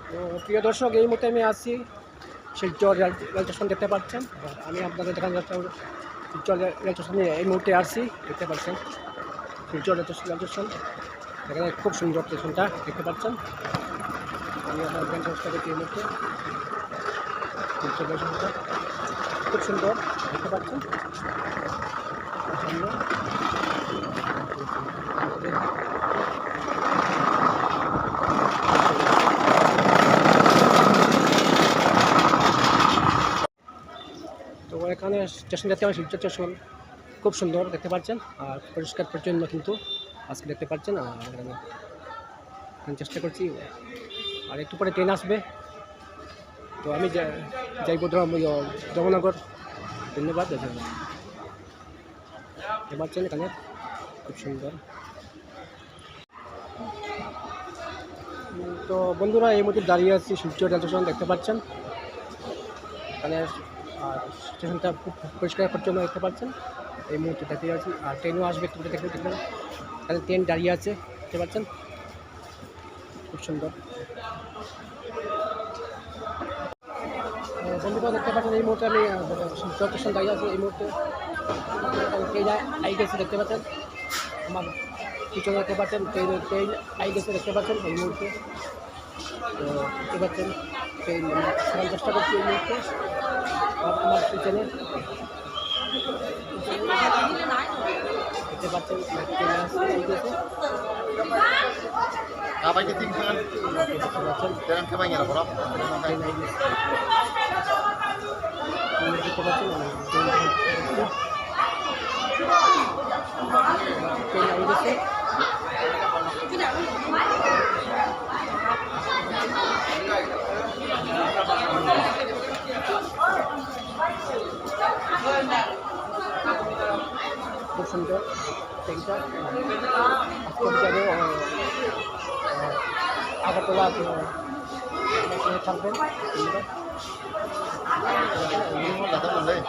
তো প্রিয় দর্শক, এই মুহূর্তে আমি আছি শিলচর রেল স্টেশন, দেখতে পাচ্ছেন। আমি আপনাদের দেখানো যাচ্ছে শিলচর রেল স্টেশনে এই মুহূর্তে আসছি, দেখতে পাচ্ছেন শিলচর রেল স্টেশন। এখানে খুব সুন্দর স্টেশনটা দেখতে পাচ্ছেন। আমি আপনার দেখানোর চেষ্টা করছি এই মুহূর্তে শিলচর রেল স্টেশনটা খুব সুন্দর দেখতে পাচ্ছেন। সামনে তো এখানে স্টেশন দেখতে পাচ্ছেন, শিলচর স্টেশন খুব সুন্দর দেখতে পাচ্ছেন, আর পরিষ্কার পরিচ্ছন্ন কিন্তু আজকে দেখতে পাচ্ছেন। আর এখানে চেষ্টা করছি, আর একটু পরে ট্রেন আসবে, তো আমি যাইব ধর্মনগর। ধন্যবাদ। দেখতে পাচ্ছেন এখানে খুব সুন্দর। তো বন্ধুরা, এই মুহূর্তে দাঁড়িয়ে আছি শিলচর রেল স্টেশন, দেখতে পাচ্ছেন। এখানে আর স্টেশনটা খুব পরিষ্কার পরিচ্ছন্ন দেখতে পাচ্ছেন। এই মুহূর্তে দাঁড়িয়ে আছি, আর ট্রেনও আসবে একটু দেখতে দেখবেন। এখানে ট্রেন দাঁড়িয়ে আছে, দেখতে পাচ্ছেন খুব সুন্দর। বন্ধুরা দেখতে পাচ্ছেন, এই মুহূর্তে আমি শিলচর স্টেশন দাঁড়িয়ে আছি। এই মুহূর্তে ট্রেন আই গেছে, দেখতে পাচ্ছেন। আমার পিছনে দেখতে পাচ্ছেন ট্রেন আই গেছে, দেখতে পাচ্ছেন এই মুহূর্তে। তো দেখতে পাচ্ছেন ট্রেন সরার চেষ্টা করছি এই মুহূর্তে। আমার পিছনে দেখতে পাচ্ছেন ট্রেন আসছে, আই গেছে। Apa yang tinggal? Jangan kebanyakan berapa? Train I গেছে, দেখতে পাচ্ছেন ট্রেন আই গেছে। খুব সুন্দর ট্রেনটা। আজকে যাবো আগরতলা, থাকবেন। Datang boleh.